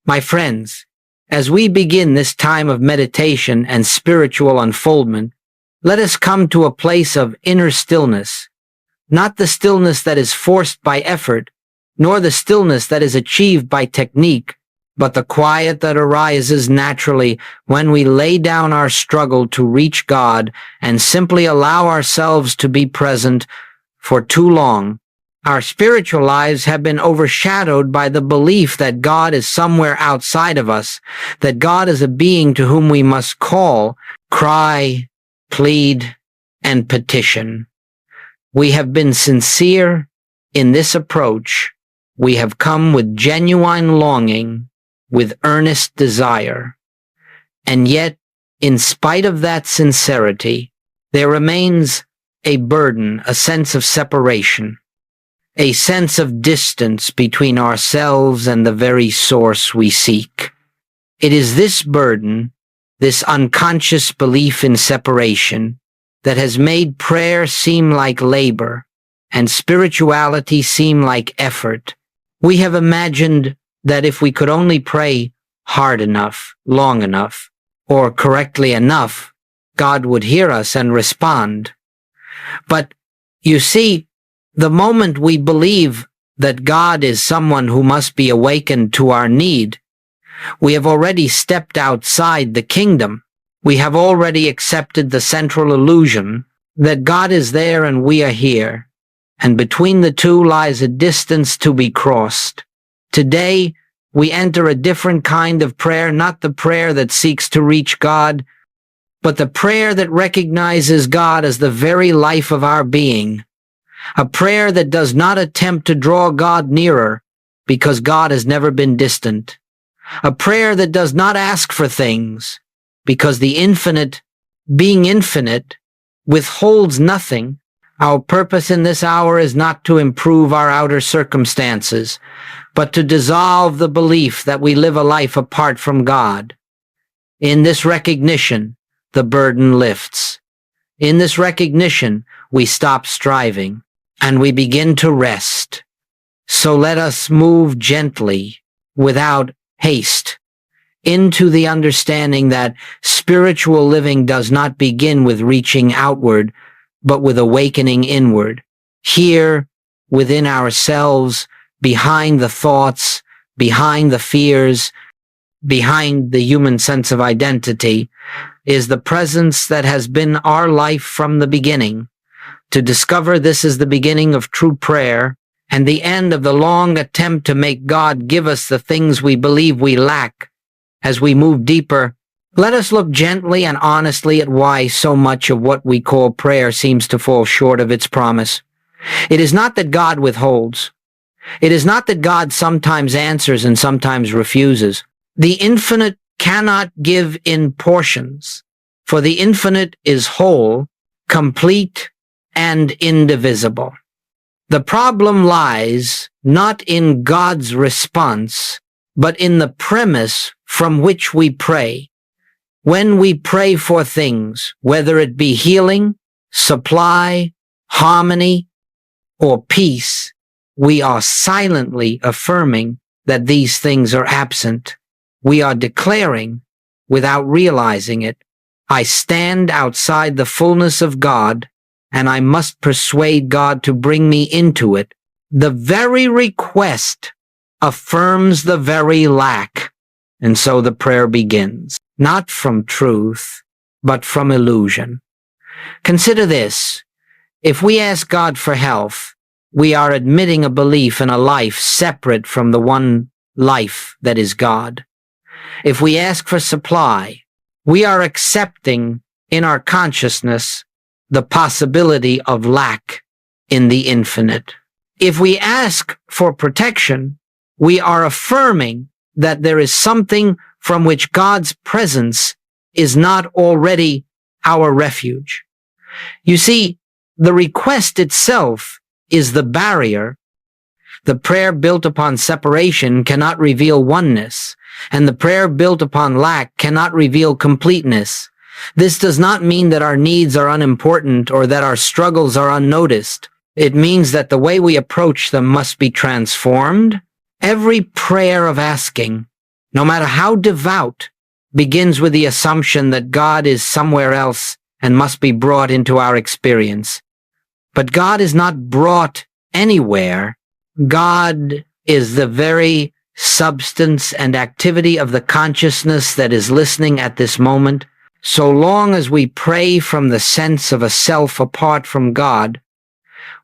My friends, as we begin this time of meditation and spiritual unfoldment, let us come to a place of inner stillness, not the stillness that is forced by effort, nor the stillness that is achieved by technique, but the quiet that arises naturally when we lay down our struggle to reach God and simply allow ourselves to be present. For too long, our spiritual lives have been overshadowed by the belief that God is somewhere outside of us, that God is a being to whom we must call, cry, plead, and petition. We have been sincere in this approach. We have come with genuine longing, with earnest desire. And yet, in spite of that sincerity, there remains a burden, a sense of separation, a sense of distance between ourselves and the very source we seek. It is this burden, this unconscious belief in separation, that has made prayer seem like labor and spirituality seem like effort. We have imagined that if we could only pray hard enough, long enough, or correctly enough, God would hear us and respond. But you see, the moment we believe that God is someone who must be awakened to our need, we have already stepped outside the kingdom. We have already accepted the central illusion that God is there and we are here, and between the two lies a distance to be crossed. Today, we enter a different kind of prayer, not the prayer that seeks to reach God, but the prayer that recognizes God as the very life of our being. A prayer that does not attempt to draw God nearer, because God has never been distant. A prayer that does not ask for things, because the infinite, being infinite, withholds nothing. Our purpose in this hour is not to improve our outer circumstances, but to dissolve the belief that we live a life apart from God. In this recognition, the burden lifts. In this recognition, we stop striving, and we begin to rest. So let us move gently, without haste, into the understanding that spiritual living does not begin with reaching outward, but with awakening inward. Here, within ourselves, behind the thoughts, behind the fears, behind the human sense of identity, is the presence that has been our life from the beginning. To discover this is the beginning of true prayer and the end of the long attempt to make God give us the things we believe we lack. As we move deeper, let us look gently and honestly at why so much of what we call prayer seems to fall short of its promise. It is not that God withholds. It is not that God sometimes answers and sometimes refuses. The infinite cannot give in portions, for the infinite is whole, complete, and indivisible. The problem lies not in God's response, but in the premise from which we pray. When we pray for things, whether it be healing, supply, harmony, or peace, we are silently affirming that these things are absent. We are declaring, without realizing it, I stand outside the fullness of God, and I must persuade God to bring me into it. The very request affirms the very lack, and so the prayer begins, not from truth, but from illusion. Consider this. If we ask God for health, we are admitting a belief in a life separate from the one life that is God. If we ask for supply, we are accepting in our consciousness the possibility of lack in the infinite. If we ask for protection, we are affirming that there is something from which God's presence is not already our refuge. You see, the request itself is the barrier. The prayer built upon separation cannot reveal oneness, and the prayer built upon lack cannot reveal completeness. This does not mean that our needs are unimportant or that our struggles are unnoticed. It means that the way we approach them must be transformed. Every prayer of asking, no matter how devout, begins with the assumption that God is somewhere else and must be brought into our experience. But God is not brought anywhere. God is the very substance and activity of the consciousness that is listening at this moment. So long as we pray from the sense of a self apart from God,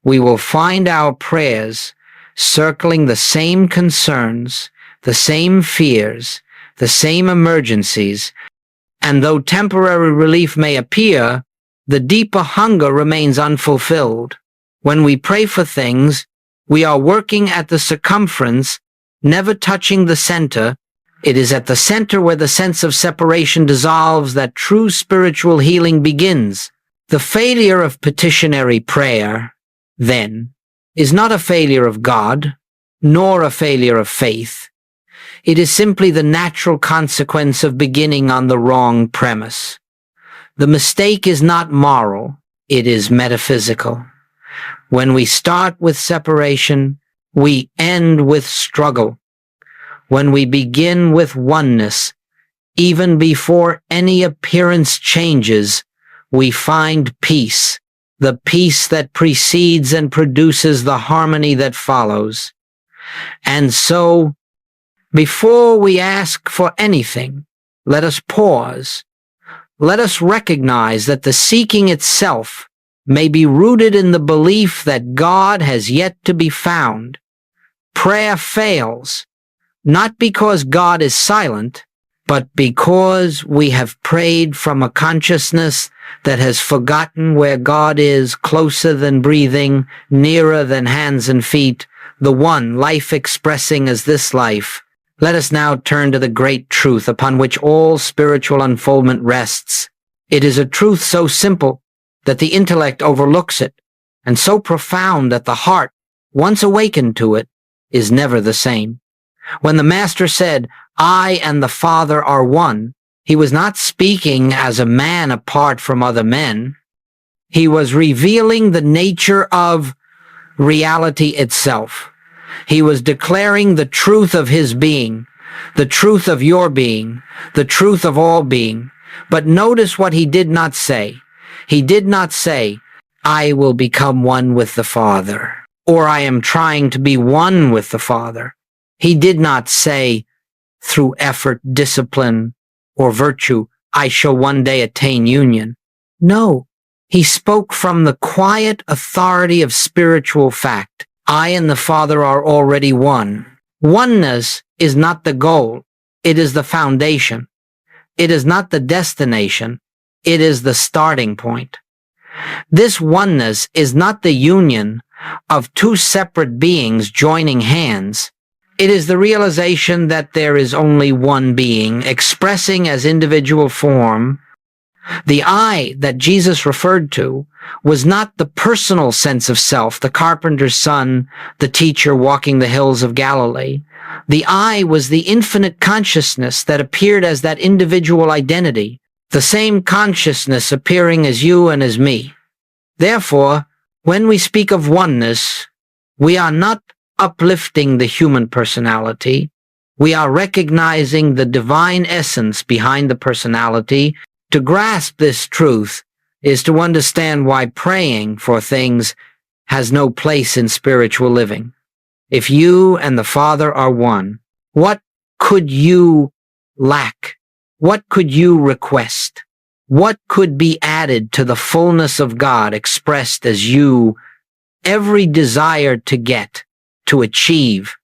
we will find our prayers circling the same concerns, the same fears, the same emergencies, and though temporary relief may appear, the deeper hunger remains unfulfilled. When we pray for things, we are working at the circumference, never touching the center. It is at the center where the sense of separation dissolves that true spiritual healing begins. The failure of petitionary prayer, then, is not a failure of God, nor a failure of faith. It is simply the natural consequence of beginning on the wrong premise. The mistake is not moral, it is metaphysical. When we start with separation, we end with struggle. When we begin with oneness, even before any appearance changes, we find peace, the peace that precedes and produces the harmony that follows. And so, before we ask for anything, let us pause. Let us recognize that the seeking itself may be rooted in the belief that God has yet to be found. Prayer fails, not because God is silent, but because we have prayed from a consciousness that has forgotten where God is, closer than breathing, nearer than hands and feet, the one life expressing as this life. Let us now turn to the great truth upon which all spiritual unfoldment rests. It is a truth so simple that the intellect overlooks it, and so profound that the heart, once awakened to it, is never the same. When the Master said, "I and the Father are one," he was not speaking as a man apart from other men. He was revealing the nature of reality itself. He was declaring the truth of his being, the truth of your being, the truth of all being. But notice what he did not say. He did not say, "I will become one with the Father," or "I am trying to be one with the Father." He did not say, "Through effort, discipline, or virtue, I shall one day attain union." No, he spoke from the quiet authority of spiritual fact. I and the Father are already one. Oneness is not the goal. It is the foundation. It is not the destination. It is the starting point. This oneness is not the union of two separate beings joining hands. It is the realization that there is only one being expressing as individual form. The I that Jesus referred to was not the personal sense of self, the carpenter's son, the teacher walking the hills of Galilee. The I was the infinite consciousness that appeared as that individual identity, the same consciousness appearing as you and as me. Therefore, when we speak of oneness, we are not uplifting the human personality. We are recognizing the divine essence behind the personality. To grasp this truth is to understand why praying for things has no place in spiritual living. If you and the Father are one, what could you lack? What could you request? What could be added to the fullness of God expressed as you? Every desire to get, to achieve,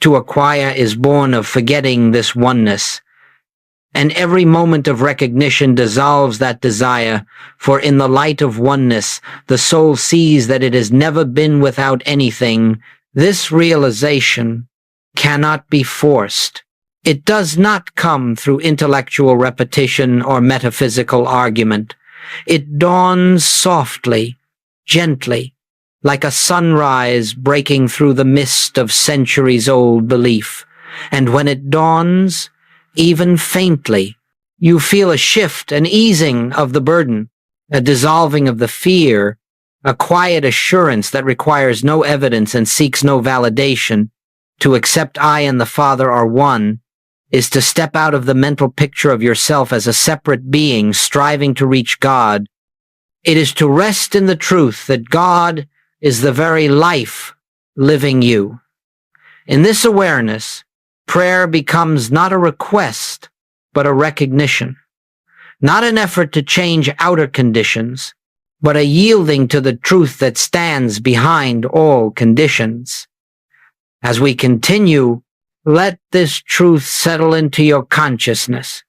to acquire is born of forgetting this oneness. And every moment of recognition dissolves that desire, for in the light of oneness, the soul sees that it has never been without anything. This realization cannot be forced. It does not come through intellectual repetition or metaphysical argument. It dawns softly, gently, like a sunrise breaking through the mist of centuries-old belief. And when it dawns, even faintly, you feel a shift, an easing of the burden, a dissolving of the fear, a quiet assurance that requires no evidence and seeks no validation. To accept I and the Father are one is to step out of the mental picture of yourself as a separate being striving to reach God. It is to rest in the truth that God is the very life living you. In this awareness, prayer becomes not a request, but a recognition. Not an effort to change outer conditions, but a yielding to the truth that stands behind all conditions. As we continue, let this truth settle into your consciousness.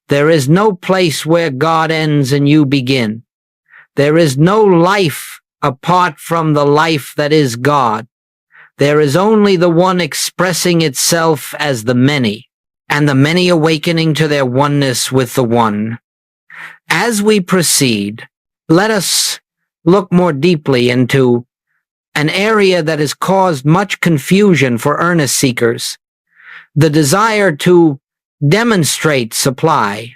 There is no place where God ends and you begin. There is no life apart from the life that is God. There is only the one expressing itself as the many, and the many awakening to their oneness with the one. As we proceed, let us look more deeply into an area that has caused much confusion for earnest seekers: the desire to demonstrate supply,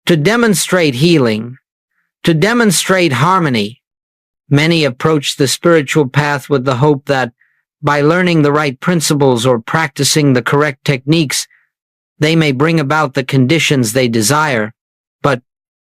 to demonstrate healing, to demonstrate harmony. Many approach the spiritual path with the hope that by learning the right principles or practicing the correct techniques, they may bring about the conditions they desire. But,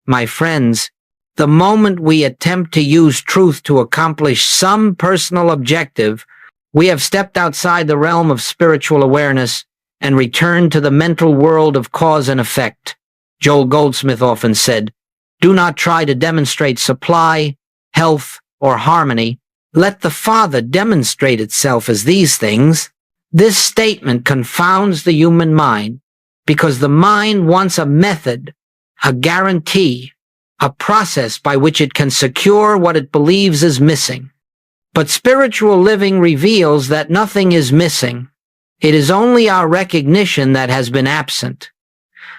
my friends, the moment we attempt to use truth to accomplish some personal objective, we have stepped outside the realm of spiritual awareness and returned to the mental world of cause and effect. Joel Goldsmith often said, "Do not try to demonstrate supply, health, or harmony. Let the Father demonstrate itself as these things." This statement confounds the human mind because the mind wants a method, a guarantee, a process by which it can secure what it believes is missing. But spiritual living reveals that nothing is missing. It is only our recognition that has been absent.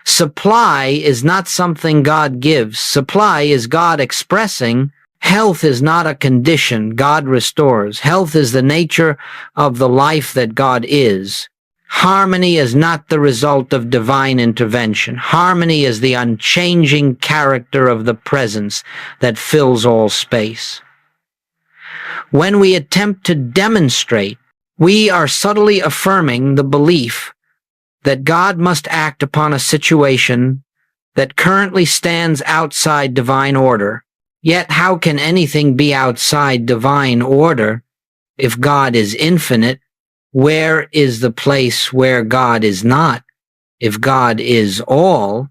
Supply is not something God gives. Supply is God expressing. Health is not a condition God restores. Health is the nature of the life that God is. Harmony is not the result of divine intervention. Harmony is the unchanging character of the presence that fills all space. When we attempt to demonstrate, we are subtly affirming the belief that God must act upon a situation that currently stands outside divine order. Yet how can anything be outside divine order if God is infinite? Where is the place where God is not? If God is all,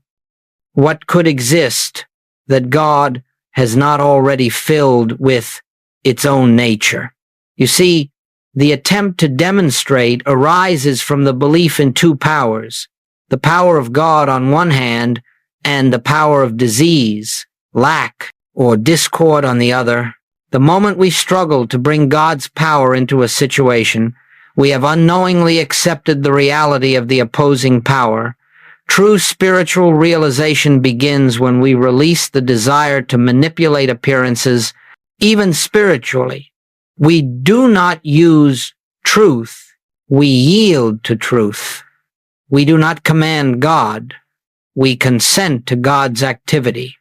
what could exist that God has not already filled with its own nature? You see, the attempt to demonstrate arises from the belief in two powers, the power of God on one hand and the power of disease, lack, or discord on the other. The moment we struggle to bring God's power into a situation, we have unknowingly accepted the reality of the opposing power. True spiritual realization begins when we release the desire to manipulate appearances, even spiritually. We do not use truth. We yield to truth. We do not command God. We consent to God's activity.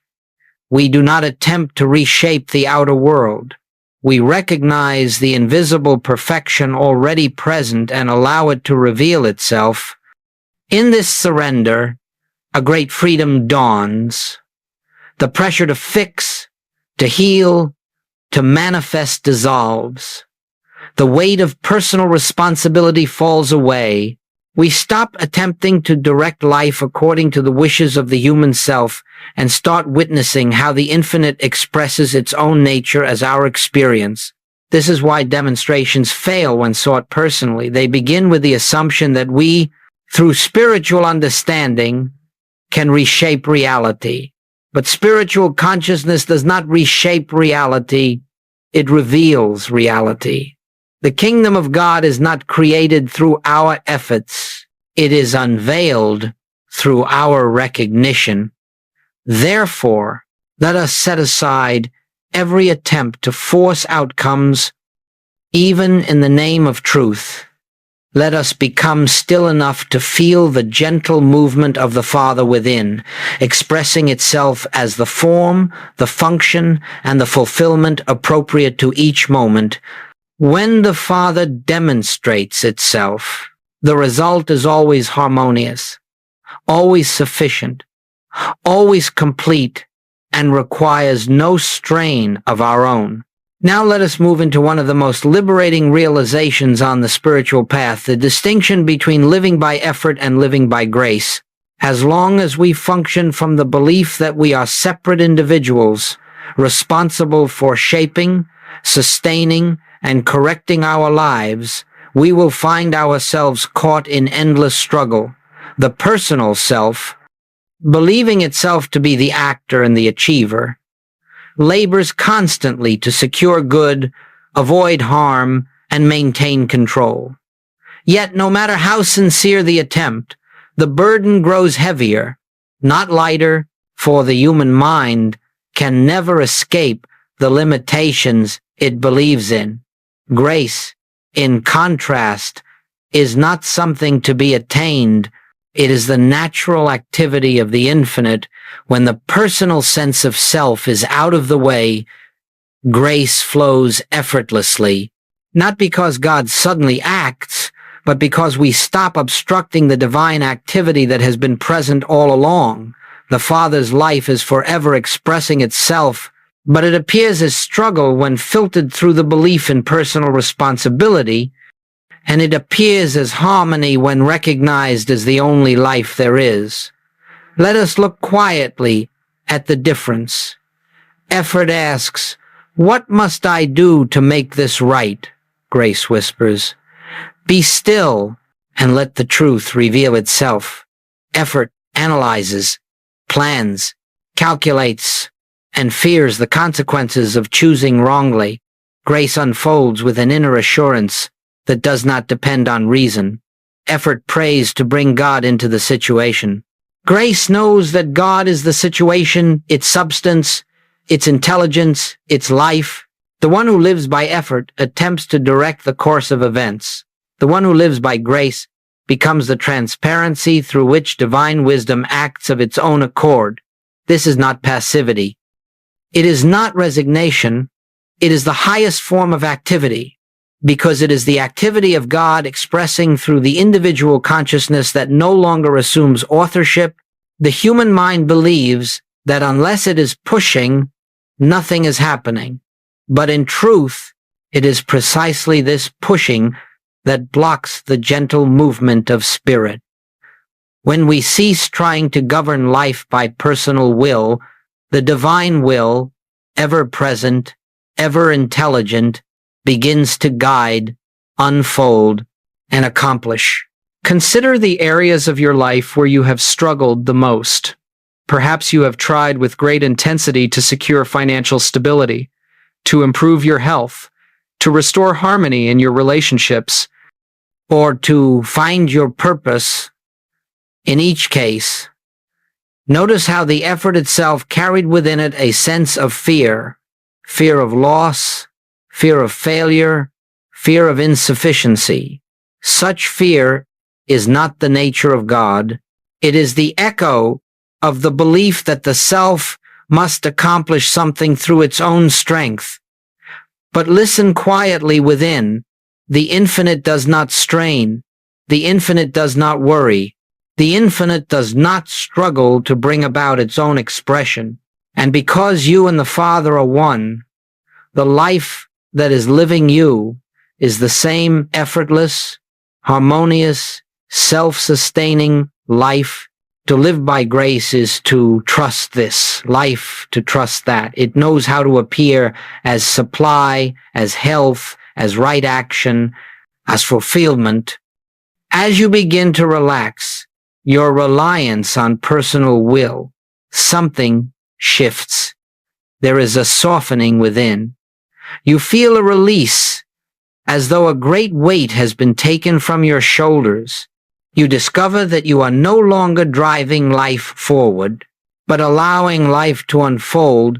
We do not attempt to reshape the outer world. We recognize the invisible perfection already present and allow it to reveal itself. In this surrender, a great freedom dawns. The pressure to fix, to heal, to manifest dissolves. The weight of personal responsibility falls away. We stop attempting to direct life according to the wishes of the human self and start witnessing how the infinite expresses its own nature as our experience. This is why demonstrations fail when sought personally. They begin with the assumption that we, through spiritual understanding, can reshape reality. But spiritual consciousness does not reshape reality, it reveals reality. The kingdom of God is not created through our efforts. It is unveiled through our recognition. Therefore, let us set aside every attempt to force outcomes, even in the name of truth. Let us become still enough to feel the gentle movement of the Father within, expressing itself as the form, the function, and the fulfillment appropriate to each moment. When the Father demonstrates itself, the result is always harmonious. always sufficient, always complete, and requires no strain of our own. Now let us move into one of the most liberating realizations on the spiritual path, the distinction between living by effort and living by grace. As long as we function from the belief that we are separate individuals, responsible for shaping, sustaining, and correcting our lives, we will find ourselves caught in endless struggle. The personal self, believing itself to be the actor and the achiever, labors constantly to secure good, avoid harm, and maintain control. Yet, no matter how sincere the attempt, the burden grows heavier, not lighter, for the human mind can never escape the limitations it believes in. Grace, in contrast, is not something to be attained. It is the natural activity of the infinite. When the personal sense of self is out of the way, grace flows effortlessly, not because God suddenly acts, but because we stop obstructing the divine activity that has been present all along. The Father's life is forever expressing itself, but it appears as struggle when filtered through the belief in personal responsibility, and it appears as harmony when recognized as the only life there is. Let us look quietly at the difference. Effort asks, "What must I do to make this right?" Grace whispers, "Be still and let the truth reveal itself." Effort analyzes, plans, calculates, and fears the consequences of choosing wrongly. Grace unfolds with an inner assurance that does not depend on reason. Effort prays to bring God into the situation. Grace knows that God is the situation, its substance, its intelligence, its life. The one who lives by effort attempts to direct the course of events. The one who lives by grace becomes the transparency through which divine wisdom acts of its own accord. This is not passivity. It is not resignation. It is the highest form of activity, because it is the activity of God expressing through the individual consciousness that no longer assumes authorship. The human mind believes that unless it is pushing, nothing is happening. But in truth, it is precisely this pushing that blocks the gentle movement of spirit. When we cease trying to govern life by personal will, the divine will, ever present, ever intelligent, begins to guide, unfold, and accomplish. Consider the areas of your life where you have struggled the most. Perhaps you have tried with great intensity to secure financial stability, to improve your health, to restore harmony in your relationships, or to find your purpose. In each case, notice how the effort itself carried within it a sense of fear of loss, fear of failure, fear of insufficiency. Such fear is not the nature of God. It is the echo of the belief that the self must accomplish something through its own strength. But listen quietly within. The infinite does not strain. The infinite does not worry. The infinite does not struggle to bring about its own expression. And because you and the Father are one, the life that is living you is the same effortless, harmonious, self-sustaining life. To live by grace is to trust this life, to trust that. It knows how to appear as supply, as health, as right action, as fulfillment. As you begin to relax your reliance on personal will, something shifts. There is a softening within. You feel a release, as though a great weight has been taken from your shoulders. You discover that you are no longer driving life forward, but allowing life to unfold.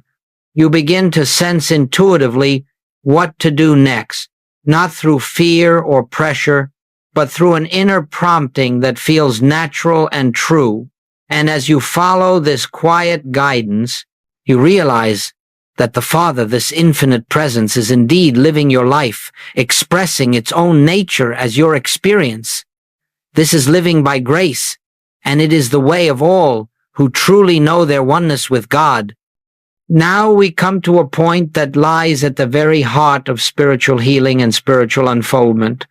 You begin to sense intuitively what to do next, not through fear or pressure, but through an inner prompting that feels natural and true. And as you follow this quiet guidance, you realize that the Father, this infinite presence, is indeed living your life, expressing its own nature as your experience. This is living by grace, and it is the way of all who truly know their oneness with God. Now we come to a point that lies at the very heart of spiritual healing and spiritual unfoldment.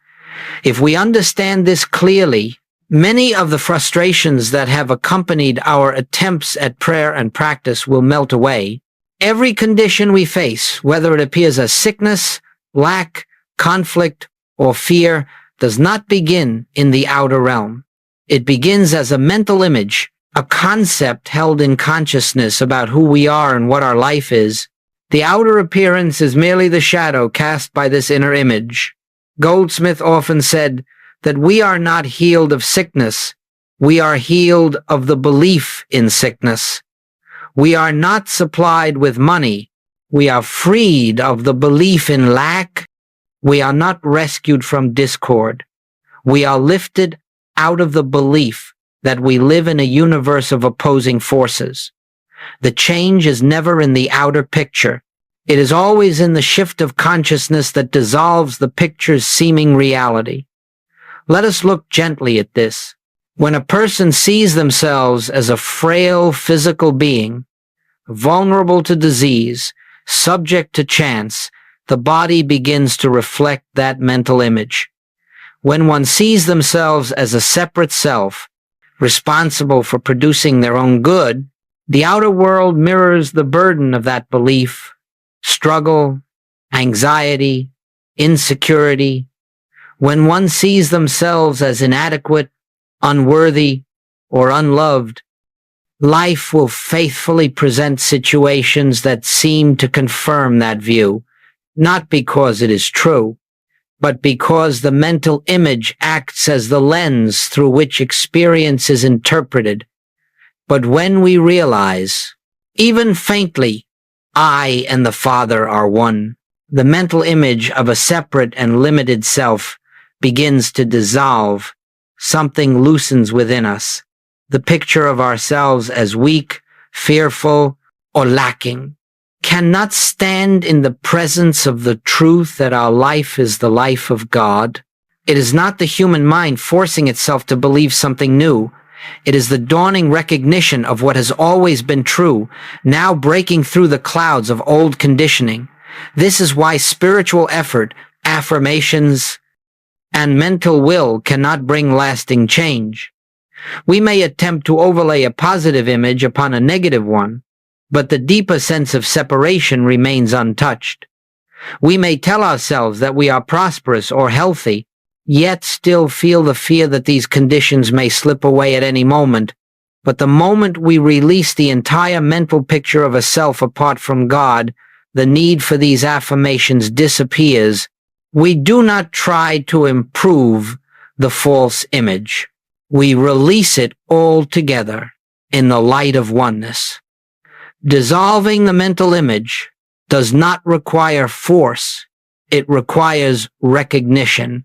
If we understand this clearly, many of the frustrations that have accompanied our attempts at prayer and practice will melt away. Every condition we face, whether it appears as sickness, lack, conflict, or fear, does not begin in the outer realm. It begins as a mental image, a concept held in consciousness about who we are and what our life is. The outer appearance is merely the shadow cast by this inner image. Goldsmith often said that we are not healed of sickness, we are healed of the belief in sickness. We are not supplied with money, we are freed of the belief in lack. We are not rescued from discord. We are lifted out of the belief that we live in a universe of opposing forces. The change is never in the outer picture. It is always in the shift of consciousness that dissolves the picture's seeming reality. Let us look gently at this. When a person sees themselves as a frail physical being, vulnerable to disease, subject to chance, the body begins to reflect that mental image. When one sees themselves as a separate self, responsible for producing their own good, the outer world mirrors the burden of that belief, struggle, anxiety, insecurity. When one sees themselves as inadequate, unworthy, or unloved, life will faithfully present situations that seem to confirm that view, not because it is true, but because the mental image acts as the lens through which experience is interpreted. But when we realize, even faintly, I and the Father are one, the mental image of a separate and limited self begins to dissolve. Something loosens within us. The picture of ourselves as weak, fearful, or lacking cannot stand in the presence of the truth that our life is the life of God. It is not the human mind forcing itself to believe something new. It is the dawning recognition of what has always been true, now breaking through the clouds of old conditioning. This is why spiritual effort, affirmations, and mental will cannot bring lasting change. We may attempt to overlay a positive image upon a negative one, but the deeper sense of separation remains untouched. We may tell ourselves that we are prosperous or healthy, yet still feel the fear that these conditions may slip away at any moment. But the moment we release the entire mental picture of a self apart from God, the need for these affirmations disappears. We do not try to improve the false image. We release it altogether in the light of oneness. Dissolving the mental image does not require force. It requires recognition.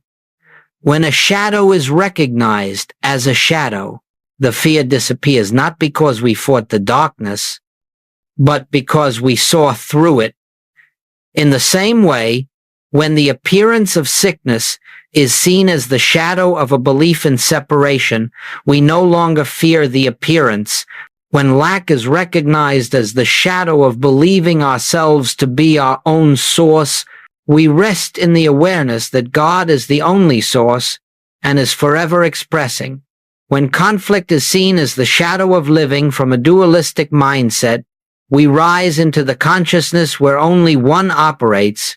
When a shadow is recognized as a shadow, the fear disappears, not because we fought the darkness, but because we saw through it. In the same way, when the appearance of sickness is seen as the shadow of a belief in separation, we no longer fear the appearance. When lack is recognized as the shadow of believing ourselves to be our own source, we rest in the awareness that God is the only source and is forever expressing. When conflict is seen as the shadow of living from a dualistic mindset, we rise into the consciousness where only one operates.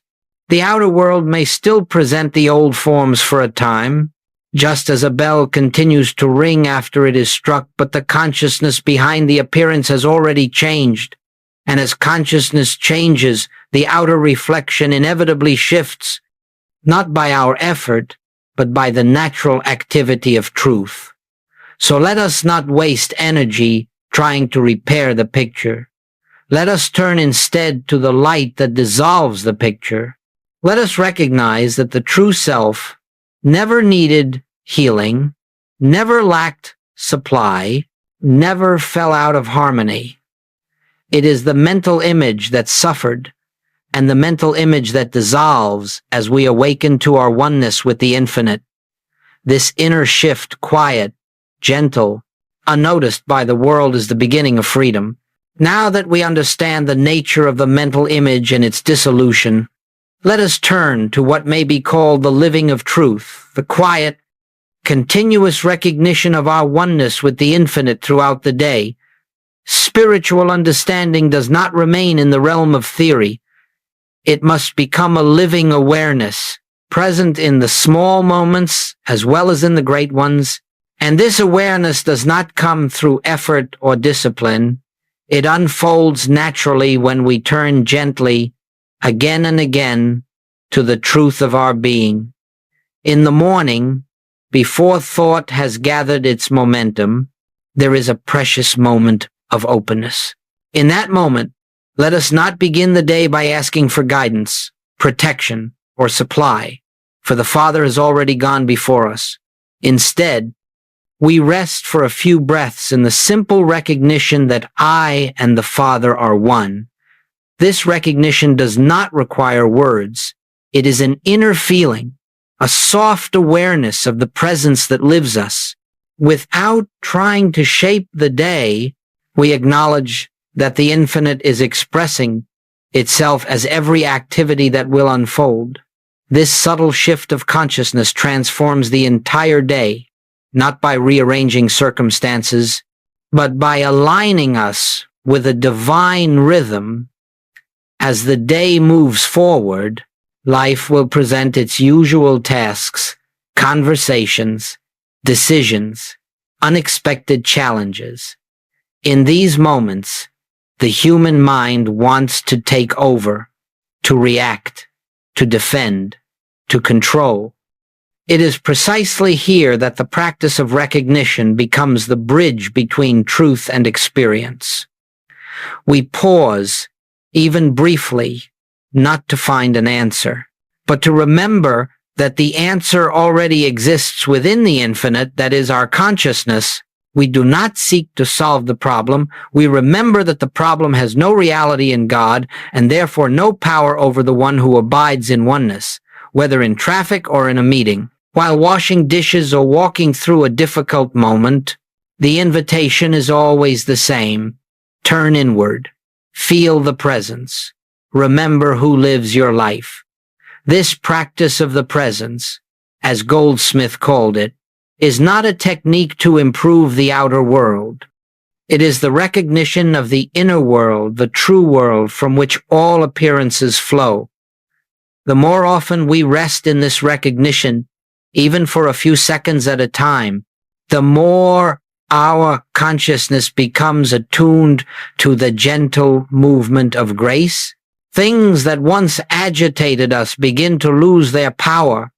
The outer world may still present the old forms for a time, just as a bell continues to ring after it is struck, but the consciousness behind the appearance has already changed. And as consciousness changes, the outer reflection inevitably shifts, not by our effort, but by the natural activity of truth. So let us not waste energy trying to repair the picture. Let us turn instead to the light that dissolves the picture. Let us recognize that the true self never needed healing, never lacked supply, never fell out of harmony. It is the mental image that suffered, and the mental image that dissolves as we awaken to our oneness with the infinite. This inner shift, quiet, gentle, unnoticed by the world is the beginning of freedom. Now that we understand the nature of the mental image and its dissolution, let us turn to what may be called the living of truth, the quiet, continuous recognition of our oneness with the infinite throughout the day. Spiritual understanding does not remain in the realm of theory. It must become a living awareness, present in the small moments as well as in the great ones. And this awareness does not come through effort or discipline. It unfolds naturally when we turn gently, again and again, to the truth of our being. In the morning, before thought has gathered its momentum, there is a precious moment of openness. In that moment, let us not begin the day by asking for guidance, protection, or supply, for the Father has already gone before us. Instead, we rest for a few breaths in the simple recognition that I and the Father are one. This recognition does not require words. It is an inner feeling, a soft awareness of the presence that lives us. Without trying to shape the day, we acknowledge that the infinite is expressing itself as every activity that will unfold. This subtle shift of consciousness transforms the entire day, not by rearranging circumstances, but by aligning us with a divine rhythm. As the day moves forward, life will present its usual tasks, conversations, decisions, unexpected challenges. In these moments, the human mind wants to take over, to react, to defend, to control. It is precisely here that the practice of recognition becomes the bridge between truth and experience. We pause, even briefly, not to find an answer, but to remember that the answer already exists within the infinite, that is our consciousness. We do not seek to solve the problem. We remember that the problem has no reality in God and therefore no power over the one who abides in oneness, whether in traffic or in a meeting. While washing dishes or walking through a difficult moment, the invitation is always the same. Turn inward. Feel the presence. Remember who lives your life. This practice of the presence, as Goldsmith called it, is not a technique to improve the outer world. It is the recognition of the inner world, the true world from which all appearances flow. The more often we rest in this recognition, even for a few seconds at a time, the more our consciousness becomes attuned to the gentle movement of grace. Things that once agitated us begin to lose their power.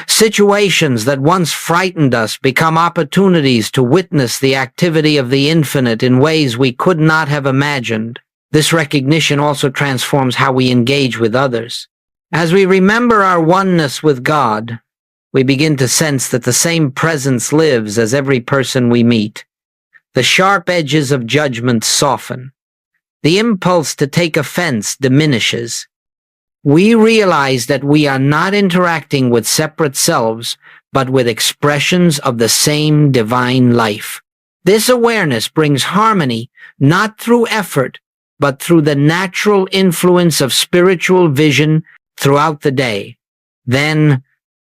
Situations that once frightened us become opportunities to witness the activity of the infinite in ways we could not have imagined. This recognition also transforms how we engage with others. As we remember our oneness with God, we begin to sense that the same presence lives as every person we meet. The sharp edges of judgment soften. The impulse to take offense diminishes. We realize that we are not interacting with separate selves, but with expressions of the same divine life. This awareness brings harmony, not through effort, but through the natural influence of spiritual vision throughout the day. Then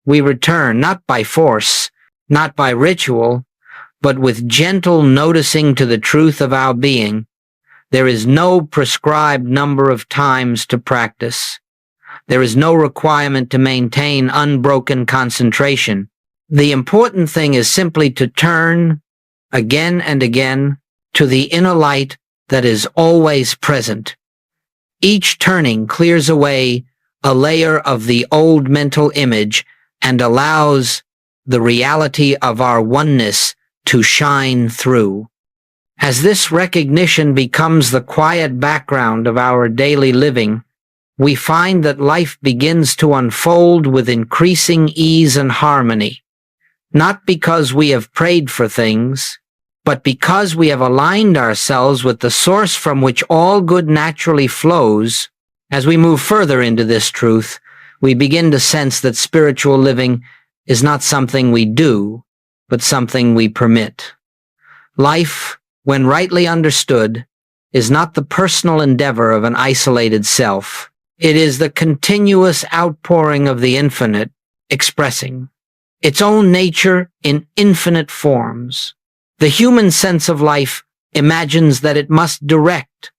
we return, not by force, not by ritual, but with gentle noticing to the truth of our being. There is no prescribed number of times to practice. There is no requirement to maintain unbroken concentration. The important thing is simply to turn, again and again, to the inner light that is always present. Each turning clears away a layer of the old mental image and allows the reality of our oneness to shine through. As this recognition becomes the quiet background of our daily living, we find that life begins to unfold with increasing ease and harmony, not because we have prayed for things, but because we have aligned ourselves with the source from which all good naturally flows. As we move further into this truth, we begin to sense that spiritual living is not something we do, but something we permit. Life, when rightly understood, is not the personal endeavor of an isolated self. It is the continuous outpouring of the infinite, expressing its own nature in infinite forms. The human sense of life imagines that it must direct,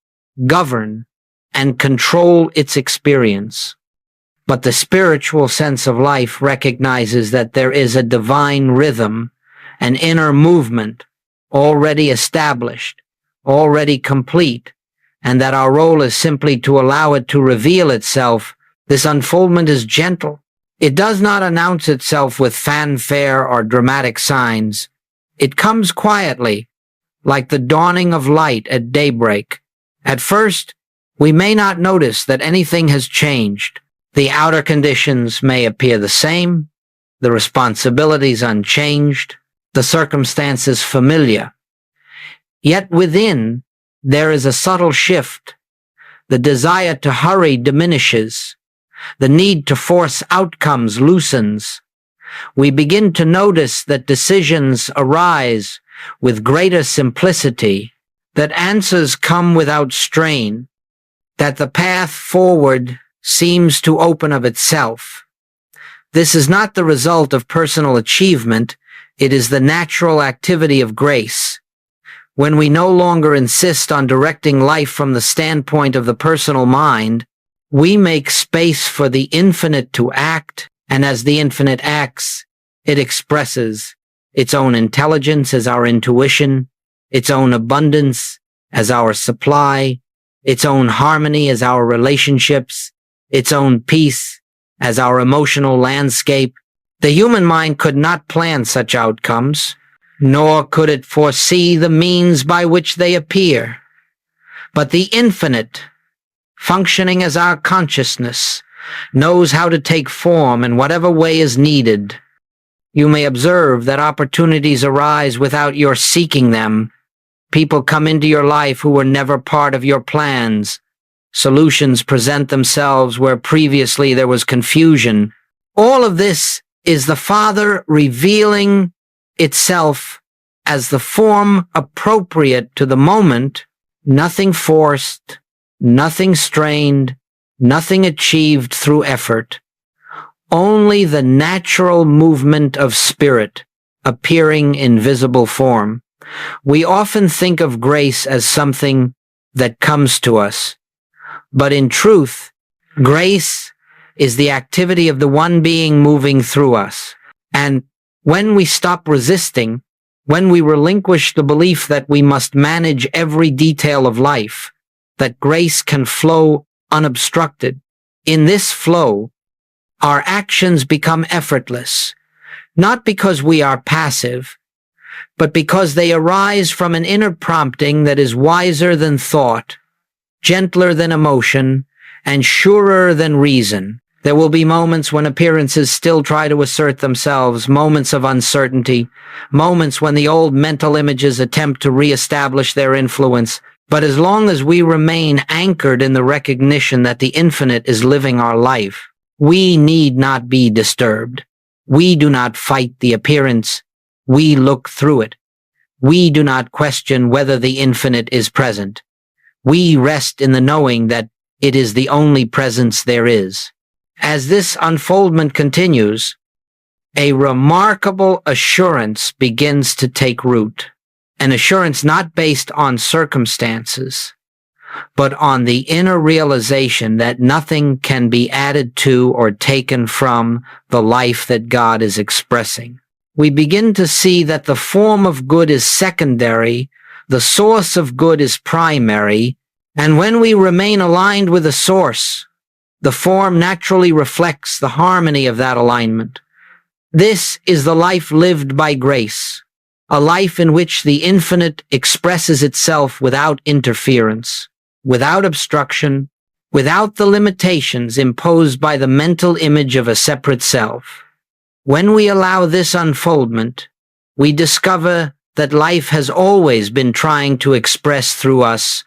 govern, and control its experience. But the spiritual sense of life recognizes that there is a divine rhythm, an inner movement, already established, already complete, and that our role is simply to allow it to reveal itself. This unfoldment is gentle. It does not announce itself with fanfare or dramatic signs. It comes quietly, like the dawning of light at daybreak. At first, we may not notice that anything has changed. The outer conditions may appear the same, the responsibilities unchanged, the circumstances familiar. Yet within, there is a subtle shift. The desire to hurry diminishes. The need to force outcomes loosens. We begin to notice that decisions arise with greater simplicity, that answers come without strain, that the path forward seems to open of itself. This is not the result of personal achievement, it is the natural activity of grace. When we no longer insist on directing life from the standpoint of the personal mind, we make space for the infinite to act, and as the infinite acts, it expresses its own intelligence as our intuition, its own abundance as our supply, its own harmony as our relationships, its own peace as our emotional landscape. The human mind could not plan such outcomes, nor could it foresee the means by which they appear. But the infinite, functioning as our consciousness, knows how to take form in whatever way is needed. You may observe that opportunities arise without your seeking them. People come into your life who were never part of your plans. Solutions present themselves where previously there was confusion. All of this is the Father revealing itself as the form appropriate to the moment, nothing forced, nothing strained, nothing achieved through effort. Only the natural movement of spirit appearing in visible form. We often think of grace as something that comes to us, but in truth, grace is the activity of the one being moving through us. And when we stop resisting, when we relinquish the belief that we must manage every detail of life, that grace can flow unobstructed, in this flow, our actions become effortless, not because we are passive, but because they arise from an inner prompting that is wiser than thought, gentler than emotion, and surer than reason. There will be moments when appearances still try to assert themselves, moments of uncertainty, moments when the old mental images attempt to reestablish their influence. But as long as we remain anchored in the recognition that the infinite is living our life, we need not be disturbed. We do not fight the appearance. We look through it. We do not question whether the infinite is present. We rest in the knowing that it is the only presence there is. As this unfoldment continues, a remarkable assurance begins to take root. An assurance not based on circumstances, but on the inner realization that nothing can be added to or taken from the life that God is expressing. We begin to see that the form of good is secondary, the source of good is primary, and when we remain aligned with the source, the form naturally reflects the harmony of that alignment. This is the life lived by grace, a life in which the infinite expresses itself without interference, without obstruction, without the limitations imposed by the mental image of a separate self. When we allow this unfoldment, we discover that life has always been trying to express through us.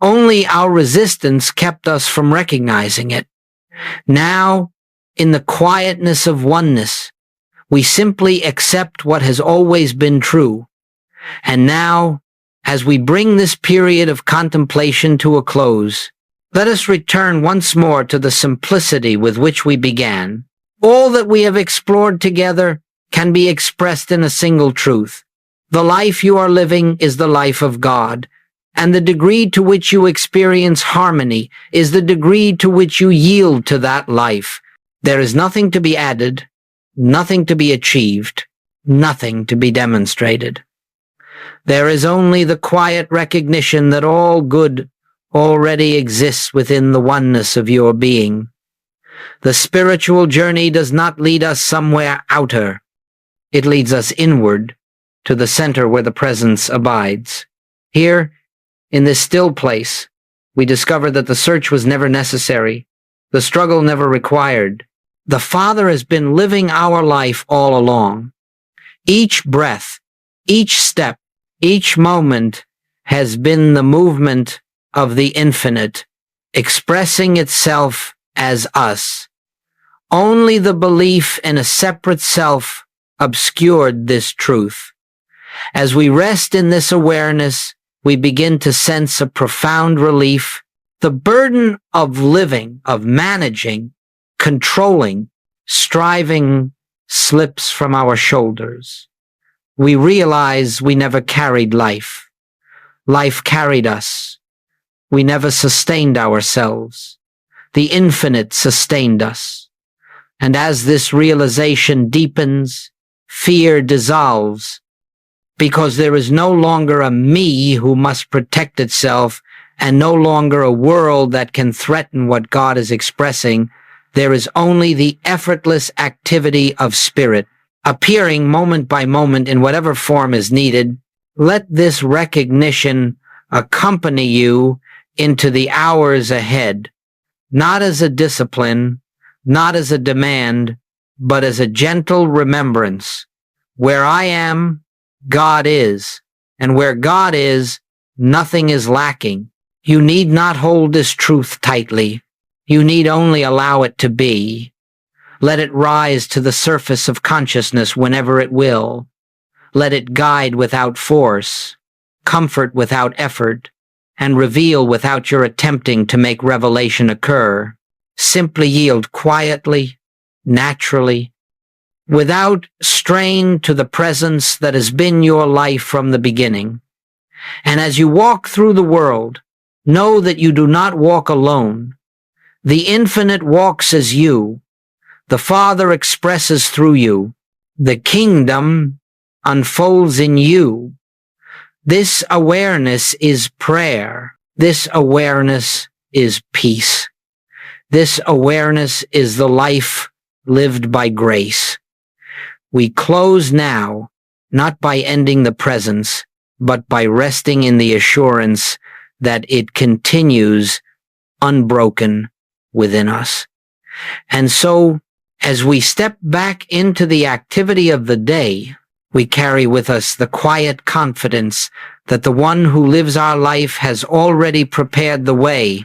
Only our resistance kept us from recognizing it. Now, in the quietness of oneness, we simply accept what has always been true. And now, as we bring this period of contemplation to a close, let us return once more to the simplicity with which we began. All that we have explored together can be expressed in a single truth. The life you are living is the life of God, and the degree to which you experience harmony is the degree to which you yield to that life. There is nothing to be added, nothing to be achieved, nothing to be demonstrated. There is only the quiet recognition that all good already exists within the oneness of your being. The spiritual journey does not lead us somewhere outer. It leads us inward to the center where the presence abides. Here, in this still place, we discover that the search was never necessary, the struggle never required. The Father has been living our life all along. Each breath, each step, each moment has been the movement of the infinite, expressing itself as us. Only the belief in a separate self obscured this truth. As we rest in this awareness, we begin to sense a profound relief. The burden of living, of managing, controlling, striving slips from our shoulders. We realize we never carried life. Life carried us. We never sustained ourselves. The infinite sustained us. And as this realization deepens, fear dissolves, because there is no longer a me who must protect itself and no longer a world that can threaten what God is expressing. There is only the effortless activity of spirit, appearing moment by moment in whatever form is needed. Let this recognition accompany you into the hours ahead, not as a discipline, not as a demand, but as a gentle remembrance. Where I am, God is, and where God is, nothing is lacking. You need not hold this truth tightly. You need only allow it to be. Let it rise to the surface of consciousness whenever it will. Let it guide without force, comfort without effort, and reveal without your attempting to make revelation occur. Simply yield quietly, naturally, without strain to the presence that has been your life from the beginning. And as you walk through the world, know that you do not walk alone. The infinite walks as you. The Father expresses through you. The kingdom unfolds in you. This awareness is prayer. This awareness is peace. This awareness is the life lived by grace. We close now, not by ending the presence, but by resting in the assurance that it continues unbroken within us. And so, as we step back into the activity of the day, we carry with us the quiet confidence that the one who lives our life has already prepared the way